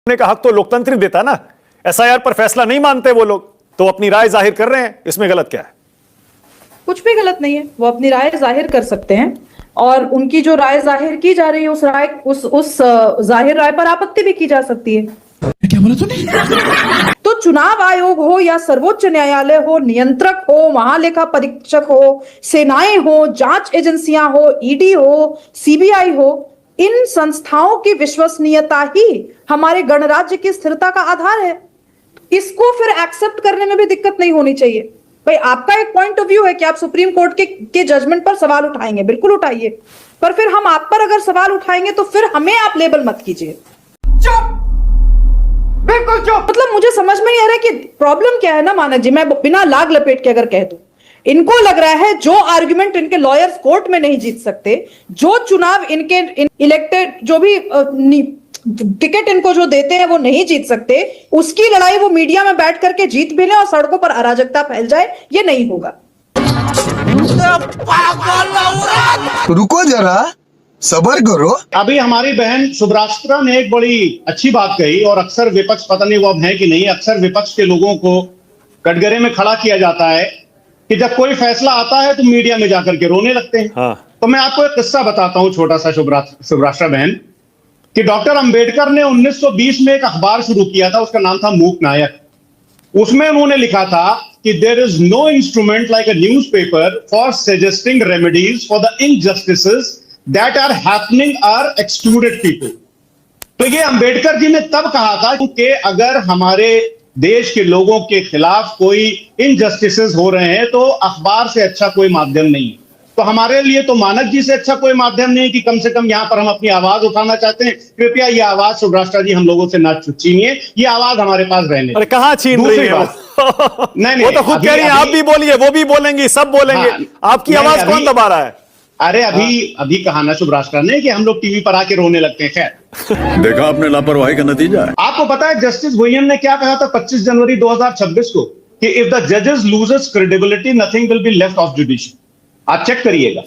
का हक तो लोकतंत्र देता ना। एसआईआर पर फैसला नहीं मानते वो लोग, तो अपनी राय जाहिर कर रहे हैं, इसमें गलत क्या है? कुछ भी गलत नहीं है, वो अपनी राय जाहिर कर सकते हैं और उनकी जो राय जाहिर की जा रही है उस जाहिर राय पर आपत्ति भी की जा सकती है। क्या बोला तूने? तो चुनाव आयोग हो या सर्वोच्च न्यायालय हो, नियंत्रक हो, महालेखा परीक्षक हो, सेनाएं हो, जांच एजेंसियां हो, ईडी हो, सीबीआई हो, इन संस्थाओं की विश्वसनीयता ही हमारे गणराज्य की स्थिरता का आधार है। इसको फिर एक्सेप्ट करने में भी दिक्कत नहीं होनी चाहिए। भाई आपका एक पॉइंट ऑफ व्यू है कि आप सुप्रीम कोर्ट के जजमेंट पर सवाल उठाएंगे, बिल्कुल उठाइए, पर फिर हम आप पर अगर सवाल उठाएंगे तो फिर हमें आप लेबल मत कीजिए। चुप, बिल्कुल चुप। मतलब मुझे समझ में नहीं आ रहा कि प्रॉब्लम क्या है ना मानक जी। मैं बिना लाग लपेट के अगर कह दूं, इनको लग रहा है जो आर्गुमेंट इनके लॉयर्स कोर्ट में नहीं जीत सकते, जो चुनाव इनके इलेक्टेड जो भी टिकट इनको जो देते हैं वो नहीं जीत सकते, उसकी लड़ाई वो मीडिया में बैठ करके जीत भी लें और सड़कों पर अराजकता फैल जाए, ये नहीं होगा। रुको जरा, सबर करो। अभी हमारी बहन शुभराष्ट्रा ने एक बड़ी अच्छी बात कही, और अक्सर विपक्ष, पता नहीं वो अब है कि नहीं, अक्सर विपक्ष के लोगों को कटघरे में खड़ा किया जाता है कि जब कोई फैसला आता है तो मीडिया में जाकर के रोने लगते हैं। हाँ। तो मैं आपको एक किस्सा बताता हूं छोटा सा, शुभराष्ट्रा बहन, कि डॉक्टर अंबेडकर ने 1920 में एक अखबार शुरू किया था, उसका नाम था मूक नायक। उसमें उन्होंने लिखा था कि there is no instrument like a newspaper for suggesting remedies for the injustices that are happening are excluded people. तो ये अंबेडकर जी ने तब कहा था कि अगर हमारे देश के लोगों के खिलाफ कोई इनजस्टिसेस हो रहे हैं तो अखबार से अच्छा कोई माध्यम नहीं है। तो हमारे लिए तो मानक जी से अच्छा कोई माध्यम नहीं कि कम से कम यहां पर हम अपनी आवाज उठाना चाहते हैं, कृपया ये आवाज शुभराष्ट्रा जी हम लोगों से ना छीनिए, ये आवाज हमारे पास रहने। अरे कहां छीन रही है वो? नहीं, वो तो खुद कह रही है, आप भी बोलिए, वो भी बोलेंगी, सब बोलेंगे। हाँ, आपकी आवाज कौन दबा रहा है? अरे अभी कहा ना शुभराष्ट्रा ने कि हम लोग टीवी पर आके रोने लगते हैं। खैर, देखा आपने लापरवाही का नतीजा है। आपको पता है जस्टिस भुयन ने क्या कहा था 25 जनवरी 2026 को कि इफ द जजेस loses credibility nothing will be left of judiciary. आप चेक करिएगा।